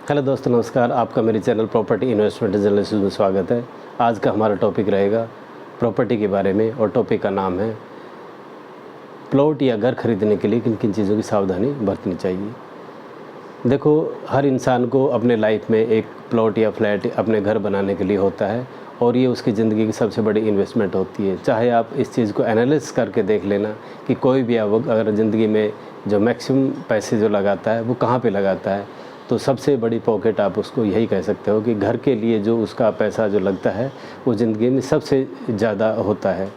Hello दोस्तों, नमस्कार। आपका मेरे चैनल प्रॉपर्टी इन्वेस्टमेंट एनालिसिस में स्वागत है। आज का हमारा टॉपिक रहेगा प्रॉपर्टी के बारे में और टॉपिक का नाम है प्लॉट या घर खरीदने के लिए किन किन चीज़ों की सावधानी बरतनी चाहिए। देखो, हर इंसान को अपने लाइफ में एक प्लॉट या फ्लैट अपने घर बनाने के लिए होता है और ये उसकी ज़िंदगी की सबसे बड़ी इन्वेस्टमेंट होती है। चाहे आप इस चीज़ को एनालिसिस करके देख लेना कि कोई भी अगर ज़िंदगी में जो मैक्सिमम पैसे जो लगाता है वो कहाँ पे लगाता है, तो सबसे बड़ी पॉकेट आप उसको यही कह सकते हो कि घर के लिए जो उसका पैसा जो लगता है वो ज़िंदगी में सबसे ज़्यादा होता है।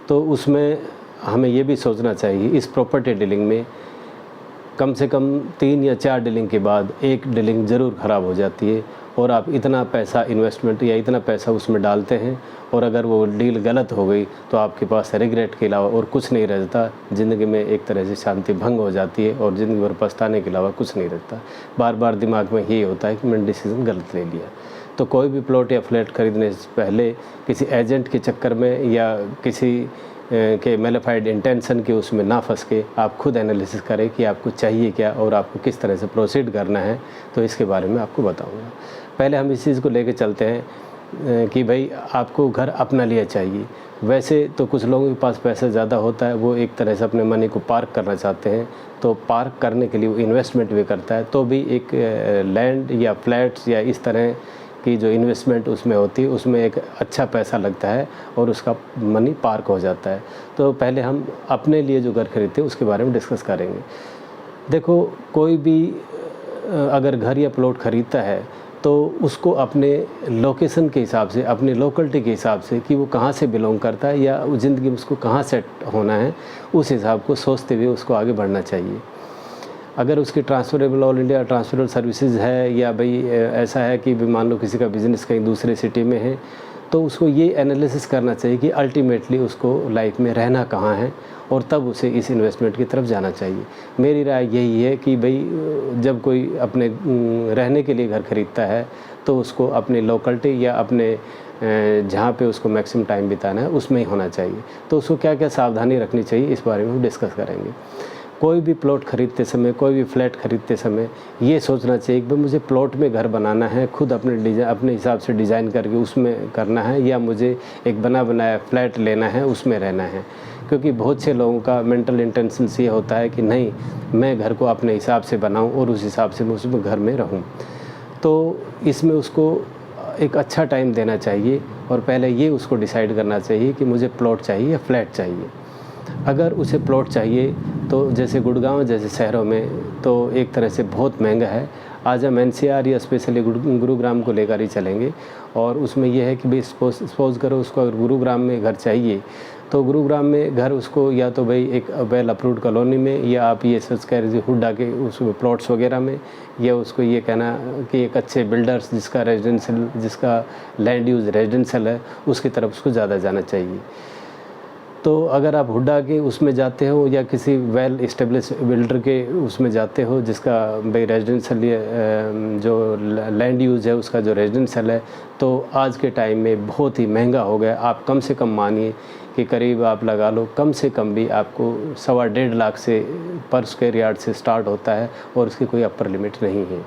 तो उसमें हमें ये भी सोचना चाहिए, इस प्रॉपर्टी डीलिंग में कम से कम 3 या 4 डीलिंग के बाद एक डीलिंग ज़रूर ख़राब हो जाती है और आप इतना पैसा इन्वेस्टमेंट या इतना पैसा उसमें डालते हैं और अगर वो डील गलत हो गई तो आपके पास रिग्रेट के अलावा और कुछ नहीं रहता। ज़िंदगी में एक तरह से शांति भंग हो जाती है और ज़िंदगी भर पछताने के अलावा कुछ नहीं रहता। बार बार दिमाग में यही होता है कि मैंने डिसीज़न गलत ले लिया। तो कोई भी प्लॉट या फ्लैट ख़रीदने से पहले किसी एजेंट के चक्कर में या किसी के मेलिफाइड इंटेंशन के उसमें ना फंस के आप खुद एनालिसिस करें कि आपको चाहिए क्या और आपको किस तरह से प्रोसीड करना है। तो इसके बारे में आपको बताऊंगा। पहले हम इस चीज़ को लेके चलते हैं कि भाई आपको घर अपना लिया चाहिए। वैसे तो कुछ लोगों के पास पैसा ज़्यादा होता है, वो एक तरह से अपने मनी को पार्क करना चाहते हैं, तो पार्क करने के लिए वो इन्वेस्टमेंट भी करता है। तो भी एक लैंड या फ्लैट्स या इस तरह की जो इन्वेस्टमेंट उसमें होती है उसमें एक अच्छा पैसा लगता है और उसका मनी पार्क हो जाता है। तो पहले हम अपने लिए जो घर खरीदते हैं उसके बारे में डिस्कस करेंगे। देखो, कोई भी अगर घर या प्लॉट खरीदता है तो उसको अपने लोकेशन के हिसाब से, अपनी लोकेलिटी के हिसाब से कि वो कहाँ से बिलोंग करता है या ज़िंदगी में उसको कहाँ सेट होना है, उस हिसाब को सोचते हुए उसको आगे बढ़ना चाहिए। अगर उसकी transferable all India transferable services है या भाई ऐसा है कि मान लो किसी का बिज़नेस कहीं दूसरे सिटी में है, तो उसको ये एनालिसिस करना चाहिए कि अल्टीमेटली उसको लाइफ में रहना कहाँ है और तब उसे इस इन्वेस्टमेंट की तरफ जाना चाहिए। मेरी राय यही है कि भाई जब कोई अपने रहने के लिए घर खरीदता है तो उसको अपनी लोकेलिटी या अपने जहाँ पे उसको मैक्सिमम टाइम बिताना है उसमें ही होना चाहिए। तो उसको क्या क्या सावधानी रखनी चाहिए इस बारे में हम डिस्कस करेंगे। कोई भी प्लॉट ख़रीदते समय, कोई भी फ्लैट ख़रीदते समय ये सोचना चाहिए कि भाई मुझे प्लॉट में घर बनाना है, खुद अपने हिसाब से डिज़ाइन करके उसमें करना है या मुझे एक बना बनाया फ्लैट लेना है उसमें रहना है। क्योंकि बहुत से लोगों का मेंटल इंटेंशंस ये होता है कि नहीं, मैं घर को अपने हिसाब से बनाऊं और उस हिसाब से मैं उसमें घर में रहूं। तो इसमें उसको एक अच्छा टाइम देना चाहिए और पहले ये उसको डिसाइड करना चाहिए कि मुझे प्लॉट चाहिए या फ्लैट चाहिए। अगर उसे प्लॉट चाहिए तो जैसे गुड़गांव जैसे शहरों में तो एक तरह से बहुत महंगा है। आज हम एनसीआर या स्पेशली गुरुग्राम को लेकर ही चलेंगे और उसमें यह है कि भाई सपोज करो उसको अगर गुरुग्राम में घर चाहिए तो गुरुग्राम में घर उसको या तो भाई एक वेल अप्रूव्ड कॉलोनी में या आप ये सर्च कह रहे हुड्डा के उसमें प्लॉट्स वगैरह में, या उसको ये कहना कि एक अच्छे बिल्डर्स जिसका रेजिडेंशियल, जिसका लैंड यूज़ रेजिडेंशियल है उसकी तरफ उसको ज़्यादा जाना चाहिए। तो अगर आप हुड्डा के उसमें जाते हो या किसी वेल इस्टेब्लिश बिल्डर के उसमें जाते हो जिसका भाई रेजिडेंशियल जो लैंड यूज़ है उसका जो रेजिडेंशियल है, तो आज के टाइम में बहुत ही महंगा हो गया। आप कम से कम मानिए कि करीब आप लगा लो कम से कम भी आपको 1.25 लाख से पर स्क्वायर यार्ड से स्टार्ट होता है और उसकी कोई अपर लिमिट नहीं है।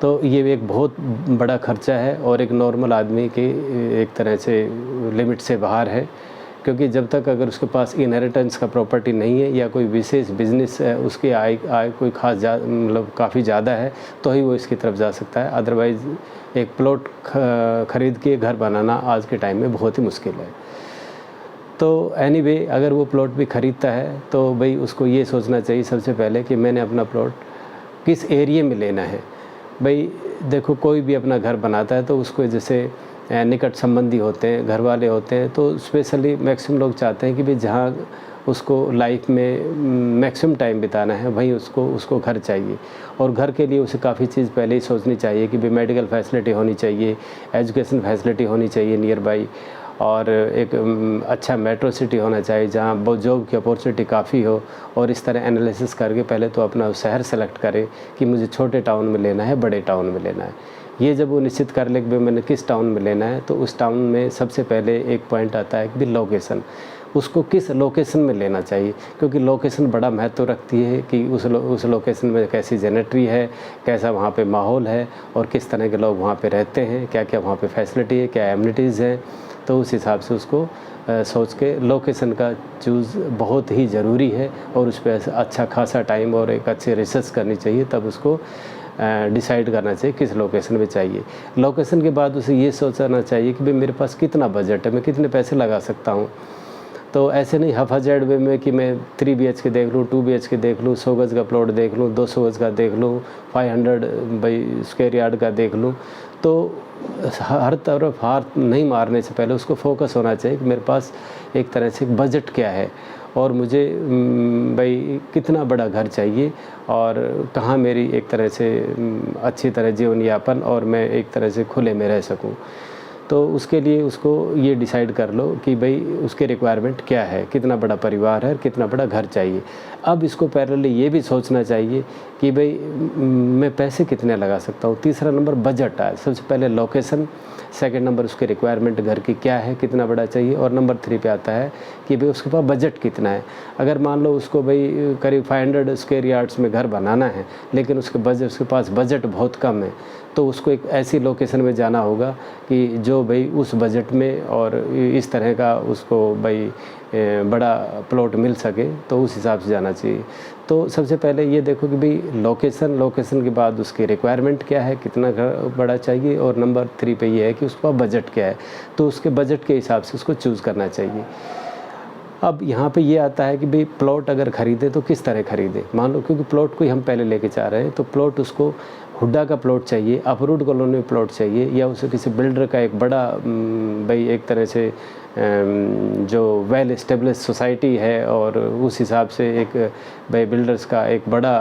तो ये एक बहुत बड़ा खर्चा है और एक नॉर्मल आदमी के एक तरह से लिमिट से बाहर है। क्योंकि जब तक अगर उसके पास इनहेरिटेंस का प्रॉपर्टी नहीं है या कोई विशेष बिजनेस है, उसकी आय कोई खास मतलब काफ़ी ज़्यादा है तो ही वो इसकी तरफ जा सकता है। अदरवाइज़ एक प्लॉट ख़रीद के घर बनाना आज के टाइम में बहुत ही मुश्किल है। तो एनीवे अगर वो प्लॉट भी ख़रीदता है तो भाई उसको ये सोचना चाहिए सबसे पहले कि मैंने अपना प्लॉट किस एरिया में लेना है। भाई देखो, कोई भी अपना घर बनाता है तो उसको जैसे निकट संबंधी होते हैं, घर वाले होते हैं, तो स्पेशली मैक्सिमम लोग चाहते हैं कि भाई जहाँ उसको लाइफ में मैक्सिमम टाइम बिताना है वहीं उसको घर चाहिए। और घर के लिए उसे काफ़ी चीज़ पहले ही सोचनी चाहिए कि भाई मेडिकल फैसिलिटी होनी चाहिए, एजुकेशन फैसिलिटी होनी चाहिए नियर बाई, और एक अच्छा मेट्रो सिटी होना चाहिए जहाँ बहुत जॉब की अपॉर्चुनिटी काफ़ी हो। और इस तरह एनालिसिस करके पहले तो अपना शहर सेलेक्ट करें कि मुझे छोटे टाउन में लेना है, बड़े टाउन में लेना है। ये जब वो निश्चित कर ले कि मैंने किस टाउन में लेना है तो उस टाउन में सबसे पहले एक पॉइंट आता है कि लोकेशन। उसको किस लोकेशन में लेना चाहिए, क्योंकि लोकेशन बड़ा महत्व रखती है कि उस लोकेशन में कैसी जेनेट्री है, कैसा वहाँ पे माहौल है और किस तरह के लोग वहाँ पे रहते हैं, क्या क्या वहाँ पे फैसिलिटी है, क्या एमिनिटीज़ हैं। तो उस हिसाब से उसको सोच के लोकेशन का चूज़ बहुत ही ज़रूरी है और उस पर अच्छा खासा टाइम और एक अच्छी रिसर्च करनी चाहिए, तब उसको डिसाइड करना चाहिए किस लोकेशन में चाहिए। लोकेशन के बाद उसे ये सोचना चाहिए कि भाई मेरे पास कितना बजट है, मैं कितने पैसे लगा सकता हूँ। तो ऐसे नहीं हाफाजेड वे में कि मैं 3 BHK देख लूँ, 2 BHK देख लूँ, 100 गज़ का प्लॉट देख लूँ, 200 गज़ का देख लूँ, 500 बाई स्क्वायर यार्ड का देख लूँ। तो हर तरफ हाथ नहीं मारने से पहले उसको फोकस होना चाहिए कि मेरे पास एक तरह से बजट क्या है और मुझे भाई कितना बड़ा घर चाहिए और कहाँ मेरी एक तरह से अच्छी तरह जीवन यापन और मैं एक तरह से खुले में रह सकूँ। तो उसके लिए उसको ये डिसाइड कर लो कि भाई उसके रिक्वायरमेंट क्या है, कितना बड़ा परिवार है, कितना बड़ा घर चाहिए। अब इसको पैरेलली ये भी सोचना चाहिए कि भाई मैं पैसे कितने लगा सकता हूँ। तीसरा नंबर बजट है, सबसे पहले लोकेशन, सेकंड नंबर उसके रिक्वायरमेंट घर की क्या है, कितना बड़ा चाहिए, और नंबर 3 पे आता है कि भाई उसके पास बजट कितना है। अगर मान लो उसको भाई करीब 500 स्क्वायर यार्ड्स में घर बनाना है लेकिन उसके पास बजट बहुत कम है, तो उसको एक ऐसी लोकेशन में जाना होगा कि जो भाई उस बजट में और इस तरह का उसको भाई बड़ा प्लॉट मिल सके, तो उस हिसाब से जाना चाहिए। तो सबसे पहले ये देखो कि भाई लोकेशन के बाद उसकी रिक्वायरमेंट क्या है, कितना घर बड़ा चाहिए, और नंबर 3 पे ये है कि उसका बजट क्या है। तो उसके बजट के हिसाब से उसको चूज़ करना चाहिए। अब यहाँ पे ये आता है कि भाई प्लॉट अगर ख़रीदे तो किस तरह ख़रीदे। मान लो क्योंकि प्लॉट को ही हम पहले लेके जा रहे हैं, तो प्लॉट उसको हुड्डा का प्लॉट चाहिए, अप्रूव्ड कॉलोनी में प्लॉट चाहिए, या उसे किसी बिल्डर का एक बड़ा भाई एक तरह से जो वेल एस्टेब्लिश सोसाइटी है और उस हिसाब से एक भाई बिल्डर्स का एक बड़ा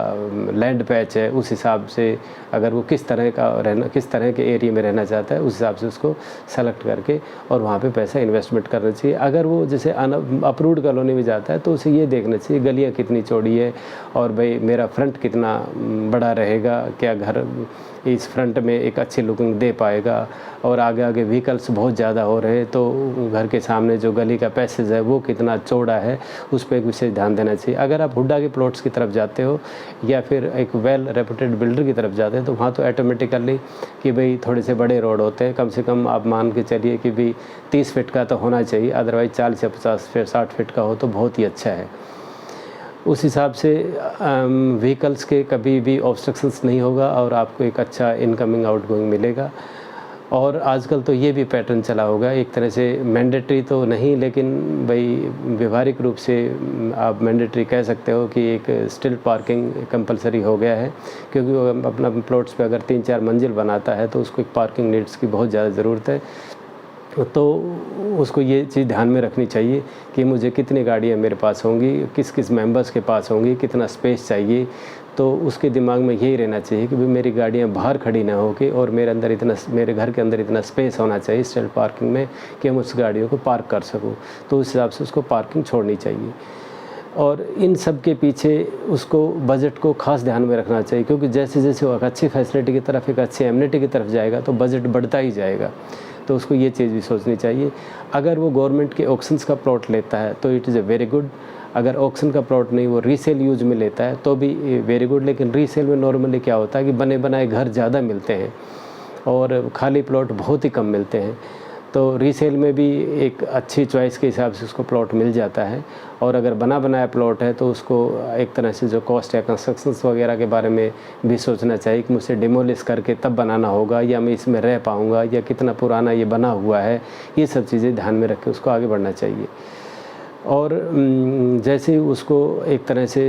लैंड पैच है, उस हिसाब से अगर वो किस तरह के एरिया में रहना चाहता है, उस हिसाब से उसको सेलेक्ट करके और वहाँ पे पैसा इन्वेस्टमेंट करना चाहिए। अगर वो जैसे अप्रूव्ड कॉलोनी में जाता है तो उसे ये देखना चाहिए गलियाँ कितनी चौड़ी है और भाई मेरा फ्रंट कितना बड़ा रहेगा, क्या घर इस फ्रंट में एक अच्छी लुकिंग दे पाएगा, और आगे व्हीकल्स बहुत ज़्यादा हो रहे हैं तो घर के सामने जो गली का पैसेज है वो कितना चौड़ा है, उस पर एक विशेष ध्यान देना चाहिए। अगर आप हुड्डा के प्लॉट्स की तरफ जाते हो या फिर एक वेल रेपुटेड बिल्डर की तरफ जाते हैं तो वहाँ तो ऑटोमेटिकली कि भाई थोड़े से बड़े रोड होते हैं, कम से कम आप मान के चलिए कि भाई 30 फीट का तो होना चाहिए, अदरवाइज़ 40 या 50 फीट 60 फीट का हो तो बहुत ही अच्छा है। उस हिसाब से व्हीकल्स के कभी भी ऑब्स्ट्रक्शंस नहीं होगा और आपको एक अच्छा इनकमिंग आउटगोइंग मिलेगा। और आजकल तो ये भी पैटर्न चला होगा, एक तरह से मैंडेटरी तो नहीं लेकिन भाई व्यवहारिक रूप से आप मैंडेटरी कह सकते हो कि एक स्टिल पार्किंग कंपलसरी हो गया है, क्योंकि वो अपना प्लॉट्स पे अगर 3-4 मंजिल बनाता है तो उसको एक पार्किंग नीड्स की बहुत ज़्यादा ज़रूरत है। तो उसको ये चीज़ ध्यान में रखनी चाहिए कि मुझे कितनी गाड़ियाँ मेरे पास होंगी, किस किस मेंबर्स के पास होंगी, कितना स्पेस चाहिए। तो उसके दिमाग में यही रहना चाहिए कि भाई मेरी गाड़ियाँ बाहर खड़ी ना हो के और मेरे घर के अंदर इतना स्पेस होना चाहिए स्टिल पार्किंग में कि हम उस गाड़ियों को पार्क कर सकूँ। तो उस हिसाब से उसको पार्किंग छोड़नी चाहिए। और इन सब के पीछे उसको बजट को खास ध्यान में रखना चाहिए, क्योंकि जैसे जैसे वो एक अच्छी फैसिलिटी की तरफ, एक अच्छी एमिनिटी की तरफ जाएगा तो बजट बढ़ता ही जाएगा। तो उसको ये चीज़ भी सोचनी चाहिए। अगर वो गवर्नमेंट के ऑक्शंस का प्लॉट लेता है तो it is a very good. अगर ऑक्शन का प्लॉट नहीं, वो रीसेल यूज में लेता है तो भी वेरी गुड। लेकिन रीसेल में नॉर्मली क्या होता है कि बने बनाए घर ज़्यादा मिलते हैं और खाली प्लॉट बहुत ही कम मिलते हैं। तो रीसेल में भी एक अच्छी चॉइस के हिसाब से उसको प्लॉट मिल जाता है। और अगर बना बनाया प्लॉट है तो उसको एक तरह से जो कॉस्ट या कंस्ट्रक्शंस वगैरह के बारे में भी सोचना चाहिए कि मुझे डिमोलिश करके तब बनाना होगा या मैं इसमें रह पाऊँगा या कितना पुराना ये बना हुआ है। ये सब चीज़ें ध्यान में रख के उसको आगे बढ़ना चाहिए। और जैसे ही उसको एक तरह से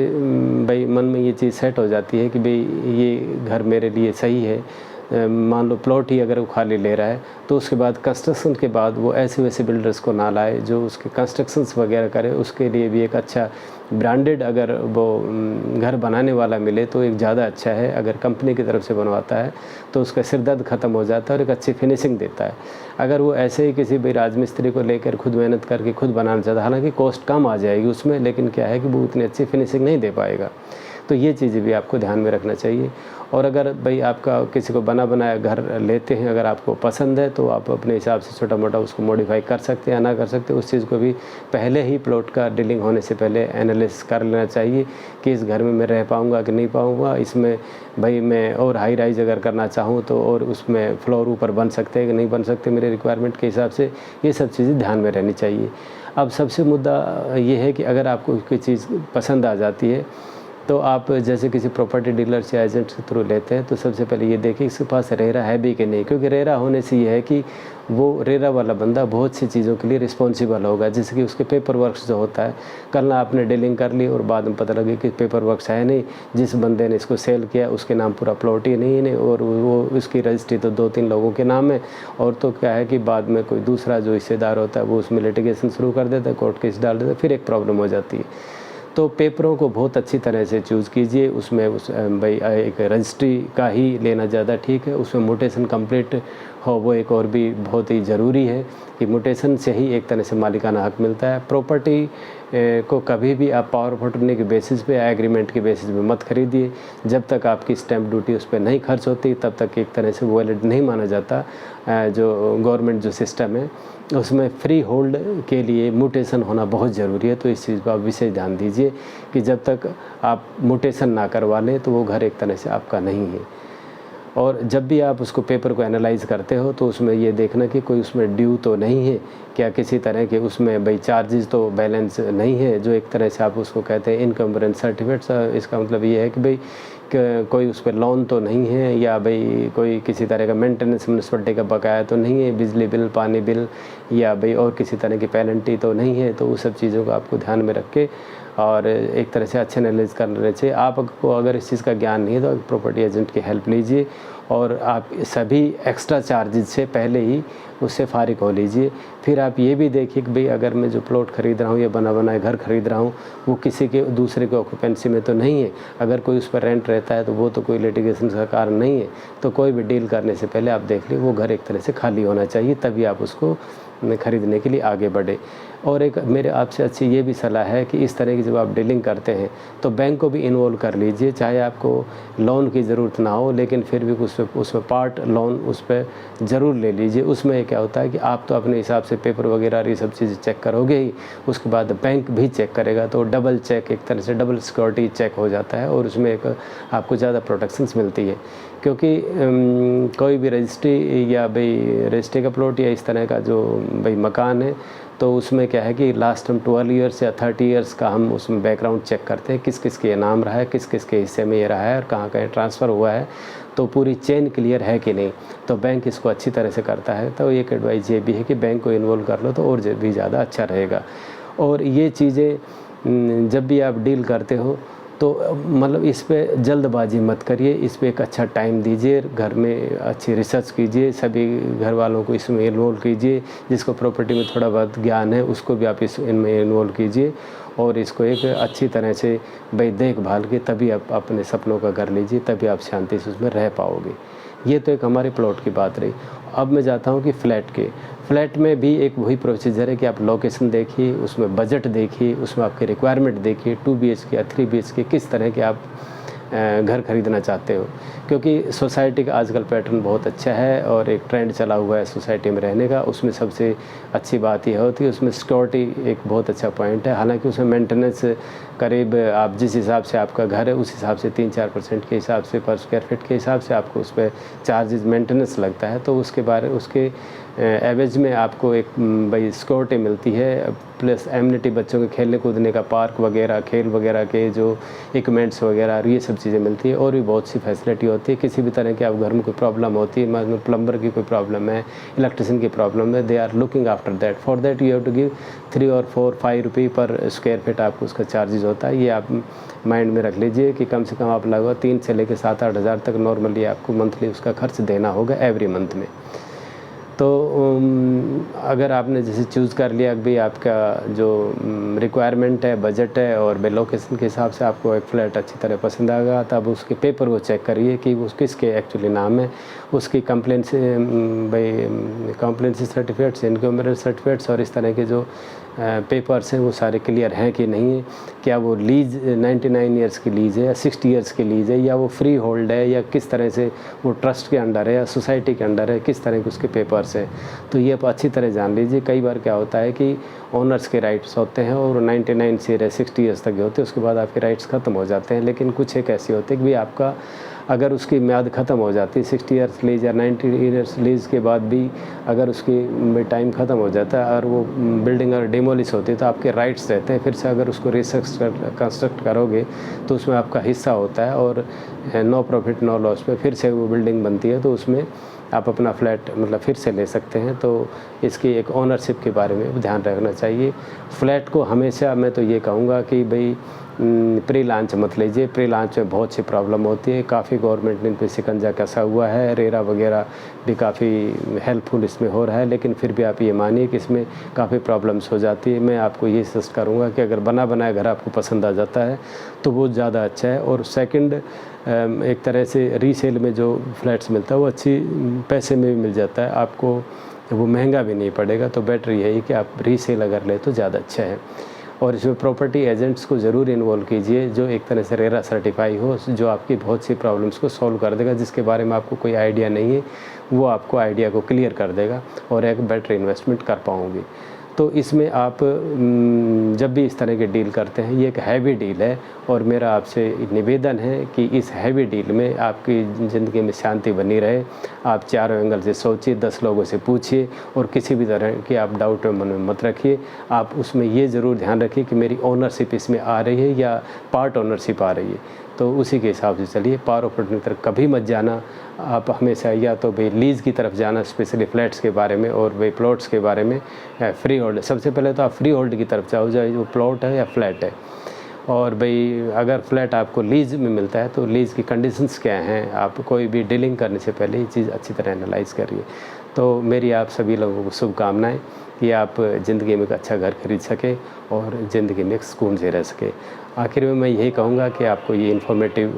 भाई मन में ये चीज़ सेट हो जाती है कि भाई ये घर मेरे लिए सही है, मान लो प्लॉट ही अगर वो खाली ले रहा है तो उसके बाद कंस्ट्रक्शन के बाद वो ऐसे वैसे बिल्डर्स को ना लाए जो उसके कंस्ट्रक्शंस वगैरह करे। उसके लिए भी एक अच्छा ब्रांडेड अगर वो घर बनाने वाला मिले तो एक ज़्यादा अच्छा है। अगर कंपनी की तरफ से बनवाता है तो उसका सिरदर्द ख़त्म हो जाता है और एक अच्छी फिनिशिंग देता है। अगर वो ऐसे ही किसी भी राजमिस्त्री को लेकर खुद मेहनत करके खुद बनाना चाहता है, हालांकि कॉस्ट कम आ जाएगी उसमें, लेकिन क्या है कि वो उतनी अच्छी फिनिशिंग नहीं दे पाएगा। तो ये चीज़ें भी आपको ध्यान में रखना चाहिए। और अगर भाई आपका किसी को बना बनाया घर लेते हैं, अगर आपको पसंद है तो आप अपने हिसाब से छोटा मोटा उसको मॉडिफाई कर सकते हैं या ना कर सकते हैं, उस चीज़ को भी पहले ही प्लॉट का डीलिंग होने से पहले एनालिसिस कर लेना चाहिए कि इस घर में मैं रह पाऊँगा कि नहीं पाऊँगा, इसमें भाई मैं और हाई राइज अगर करना चाहूँ तो और उसमें फ्लोर ऊपर बन सकते हैं कि नहीं बन सकते मेरे रिक्वायरमेंट के हिसाब से, ये सब चीज़ें ध्यान में रहनी चाहिए। अब सबसे मुद्दा ये है कि अगर आपको कोई चीज़ पसंद आ जाती है तो आप जैसे किसी प्रॉपर्टी डीलर या एजेंट के थ्रू लेते हैं तो सबसे पहले ये देखें इसके पास रेरा है भी कि नहीं, क्योंकि रेरा होने से ये है कि वो रेरा वाला बंदा बहुत सी चीज़ों के लिए रिस्पॉन्सिबल होगा, जैसे कि उसके पेपर वर्क्स जो होता है, कल ना आपने डीलिंग कर ली और बाद में पता लगे कि पेपर वर्क्स है नहीं, जिस बंदे ने इसको सेल किया उसके नाम पूरा प्लॉट ही नहीं है और वो उसकी रजिस्ट्री तो 2-3 लोगों के नाम है, और तो क्या है कि बाद में कोई दूसरा जो हिस्सेदार होता है वो उसमें लिटिगेशन शुरू कर देता है, कोर्ट केस डाल देता है, फिर एक प्रॉब्लम हो जाती है। तो पेपरों को बहुत अच्छी तरह से चूज़ कीजिए, उसमें भाई एक रजिस्ट्री का ही लेना ज़्यादा ठीक है, उसमें म्यूटेशन कंप्लीट हो, वो एक और भी बहुत ही ज़रूरी है कि म्यूटेशन से ही एक तरह से मालिकाना हक मिलता है। प्रॉपर्टी को कभी भी आप पावर ऑफ अटर्नी के बेसिस पे या एग्रीमेंट के बेसिस पे मत खरीदिए, जब तक आपकी स्टैंप ड्यूटी उस पर नहीं खर्च होती तब तक एक तरह से वैलिड नहीं माना जाता। जो गवर्नमेंट जो सिस्टम है उसमें फ्री होल्ड के लिए म्यूटेशन होना बहुत ज़रूरी है, तो इस चीज़ पर आप विशेष ध्यान दीजिए कि जब तक आप म्यूटेशन ना करवा लें तो वो घर एक तरह से आपका नहीं है। और जब भी आप उसको पेपर को एनालाइज़ करते हो तो उसमें ये देखना कि कोई उसमें ड्यू तो नहीं है, क्या किसी तरह के उसमें भाई चार्जेस तो बैलेंस नहीं है, जो एक तरह से आप उसको कहते हैं इनकम्बरेंस सर्टिफिकेट्स। इसका मतलब ये है कि भाई कोई उस पर लोन तो नहीं है, या भाई कोई किसी तरह का मेंटेनेंस म्यूनसिपलिटी का बकाया तो नहीं है, बिजली बिल, पानी बिल, या भाई और किसी तरह की पेनल्टी तो नहीं है। तो उस सब चीज़ों को आपको ध्यान में रख के और एक तरह से अच्छे एनालिसिस कर लेना चाहिए। आपको अगर इस चीज़ का ज्ञान नहीं है तो प्रॉपर्टी एजेंट की हेल्प लीजिए और आप सभी एक्स्ट्रा चार्जेस से पहले ही उससे फारिग हो लीजिए। फिर आप ये भी देखिए कि भाई अगर मैं जो प्लॉट ख़रीद रहा हूँ या बना बनाए घर ख़रीद रहा हूँ वो किसी के दूसरे के ऑक्यूपेंसी में तो नहीं है, अगर कोई उस पर रेंट रहता है तो वो तो कोई लिटिगेशन का कारण नहीं है। तो कोई भी डील करने से पहले आप देख लीजिए वो घर एक तरह से खाली होना चाहिए, तभी आप उसको ख़रीदने के लिए आगे बढ़े। और एक मेरे आपसे अच्छी ये भी सलाह है कि इस तरह की जब आप डीलिंग करते हैं तो बैंक को भी इन्वॉल्व कर लीजिए, चाहे आपको लोन की ज़रूरत ना हो लेकिन फिर भी उसमें पार्ट लोन उस पर ज़रूर ले लीजिए। उसमें क्या होता है कि आप तो अपने हिसाब से पेपर वगैरह ये सब चीज़ें चेक करोगे ही, उसके बाद बैंक भी चेक करेगा, तो डबल चेक, एक तरह से डबल सिक्योरिटी चेक हो जाता है और उसमें एक आपको ज़्यादा प्रोटेक्शंस मिलती है। क्योंकि कोई भी रजिस्ट्री या भाई रजिस्ट्री का प्लॉट या इस तरह का जो भाई मकान है तो उसमें क्या है कि लास्ट हम 12 ईयर्स या 30 ईयर्स का हम उसमें बैकग्राउंड चेक करते हैं, किस किस के नाम रहा है, किस किस के हिस्से में ये रहा है और कहाँ कहाँ ट्रांसफ़र हुआ है, तो पूरी चेन क्लियर है कि नहीं। तो बैंक इसको अच्छी तरह से करता है। तो एक एडवाइस ये भी है कि बैंक को इन्वॉल्व कर लो तो और भी ज़्यादा अच्छा रहेगा। और ये चीज़ें जब भी आप डील करते हो तो मतलब इस पे जल्दबाजी मत करिए, इस पे एक अच्छा टाइम दीजिए, घर में अच्छी रिसर्च कीजिए, सभी घर वालों को इसमें इन्वॉल्व कीजिए, जिसको प्रॉपर्टी में थोड़ा बहुत ज्ञान है उसको भी आप इनमें इन्वॉल्व कीजिए और इसको एक अच्छी तरह से भाई देखभाल के तभी आप अपने सपनों का घर लीजिए, तभी आप शांति से उसमें रह पाओगे। ये तो एक हमारे प्लॉट की बात रही। अब मैं जाता हूँ कि फ्लैट में भी एक वही प्रोसीजर है कि आप लोकेशन देखिए, उसमें बजट देखिए, उसमें आपके रिक्वायरमेंट देखिए, 2 BHK या 3 BHK किस तरह के आप घर खरीदना चाहते हो। क्योंकि सोसाइटी का आजकल पैटर्न बहुत अच्छा है और एक ट्रेंड चला हुआ है सोसाइटी में रहने का, उसमें सबसे अच्छी बात यह होती है उसमें सिक्योरिटी एक बहुत अच्छा पॉइंट है। हालांकि उसमें मेंटेनेंस करीब आप जिस हिसाब से आपका घर है उस हिसाब से 3-4% के हिसाब से पर स्क्वायर फीट के हिसाब से आपको उस पर चार्जेस मेंटेनेंस लगता है, तो उसके एवरेज में आपको एक भाई सिक्योरिटी मिलती है, प्लस एमिनिटी बच्चों के खेलने कूदने का पार्क वगैरह, खेल वगैरह के जो इक्विपमेंट्स वगैरह ये सब चीज़ें मिलती है और भी बहुत सी फैसिलिटी होती है। किसी भी तरह की आप घर में कोई प्रॉब्लम होती है, मतलब प्लम्बर की कोई प्रॉब्लम है, इलेक्ट्रिशियन की प्रॉब्लम है, they are looking after that. For that you have to give 3 और 4-5 रुपये पर स्क्वायर फीट आपको उसका चार्जेस होता है। ये आप माइंड में रख लीजिए कि कम से कम आप लगभग 3 से लेकर 7-8 हज़ार तक नॉर्मली आपको मंथली उसका खर्च देना होगा एवरी मंथ में। तो अगर आपने जैसे चूज़ कर लिया कि भाई आपका जो रिक्वायरमेंट है, बजट है और भाई लोकेशन के हिसाब से आपको एक फ़्लैट अच्छी तरह पसंद आएगा, तब उसके पेपर वो चेक करिए कि वो किसके एक्चुअली नाम है, उसकी कंप्लेंट से भाई कंप्लेंसी सर्टिफिकेट्स, इनकम सर्टिफिकेट्स और इस तरह के जो पेपर्स हैं वो सारे क्लियर हैं कि नहीं है, क्या वो लीज़ 99 ईयर्स की लीज़ है या 60 ईयर्स की लीज़ है, या वो फ्री होल्ड है, या किस तरह से वो ट्रस्ट के अंडर है या सोसाइटी के अंडर है, किस तरह के उसके पेपर्स हैं। तो ये आप अच्छी तरह जान लीजिए। कई बार क्या होता है कि ओनर्स के राइट्स होते हैं और 99 से 60 ईयर्स तक होते हैं, उसके बाद आपके राइट्स ख़त्म हो जाते हैं। लेकिन कुछ एक ऐसे होते हैं कि भाई आपका अगर उसकी म्याद ख़त्म हो जाती है 60 ईयर्स लीज़ या 90 ईयर्स लीज़ के बाद भी अगर उसकी टाइम ख़त्म हो जाता है और वो बिल्डिंग अगर डिमोलिश होती है तो आपके राइट्स रहते हैं। फिर से अगर उसको कंस्ट्रक्ट करोगे तो उसमें आपका हिस्सा होता है और नो प्रॉफिट नो लॉस पे फिर से वो बिल्डिंग बनती है, तो उसमें आप अपना फ्लैट मतलब फिर से ले सकते हैं। तो इसकी एक ओनरशिप के बारे में ध्यान रखना चाहिए। फ्लैट को हमेशा मैं तो ये कहूँगा कि भाई प्री लॉन्च मत लीजिए। प्री लॉन्च में बहुत सी प्रॉब्लम होती है, काफ़ी गवर्नमेंट ने इन पर शिकंजा कसा हुआ है, रेरा वगैरह भी काफ़ी हेल्पफुल इसमें हो रहा है, लेकिन फिर भी आप ये मानिए कि इसमें काफ़ी प्रॉब्लम्स हो जाती है। मैं आपको ये सजेस्ट करूँगा कि अगर बना बनाया घर आपको पसंद आ जाता है तो वो ज़्यादा अच्छा है। और सेकंड, एक तरह से रीसेल में जो फ्लैट्स मिलता है वो अच्छी पैसे में भी मिल जाता है, आपको वो महंगा भी नहीं पड़ेगा। तो बेटर यही कि आप रीसेल अगर ले तो ज़्यादा अच्छा है। और इसमें प्रॉपर्टी एजेंट्स को ज़रूर इन्वॉल्व कीजिए जो एक तरह से रेरा सर्टिफाई हो, जो आपकी बहुत सी प्रॉब्लम्स को सॉल्व कर देगा। जिसके बारे में आपको कोई आइडिया नहीं है वो आपको आइडिया को क्लियर कर देगा और एक बेटर इन्वेस्टमेंट कर पाओगे। तो इसमें आप जब भी इस तरह के डील करते हैं, ये एक हैवी डील है और मेरा आपसे निवेदन है कि इस हैवी डील में आपकी ज़िंदगी में शांति बनी रहे। आप चारों एंगल से सोचिए, 10 लोगों से पूछिए और किसी भी तरह की आप डाउट मन में मत रखिए। आप उसमें ये ज़रूर ध्यान रखिए कि मेरी ओनरशिप इसमें आ रही है या पार्ट ओनरशिप आ रही है, तो उसी के हिसाब से चलिए। पावर ऑफ अटर्नी की तरफ कभी मत जाना। आप हमेशा या तो भाई लीज़ की तरफ जाना, स्पेशली फ्लैट्स के बारे में और भाई प्लॉट्स के बारे में, फ्री होल्ड। सबसे पहले तो आप फ्री होल्ड की तरफ जाओ, चाहे वो प्लॉट है या फ्लैट है। और भाई अगर फ्लैट आपको लीज़ में मिलता है तो लीज़ की कंडीशंस क्या हैं, आप कोई भी डीलिंग करने से पहले ये चीज़ अच्छी तरह एनालाइज़ करिए। तो मेरी आप सभी लोगों को शुभकामनाएं कि आप ज़िंदगी में एक अच्छा घर खरीद सकें और ज़िंदगी में एक सुकून से रह सकें। आखिर में मैं यही कहूँगा कि आपको ये इन्फॉर्मेटिव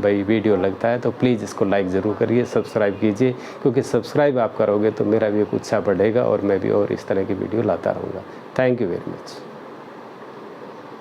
भाई वीडियो लगता है तो प्लीज़ इसको लाइक ज़रूर करिए, सब्सक्राइब कीजिए, क्योंकि सब्सक्राइब आप करोगे तो मेरा भी एक उत्साह बढ़ेगा और मैं भी और इस तरह की वीडियो लाता रहूँगा। Thank you very much.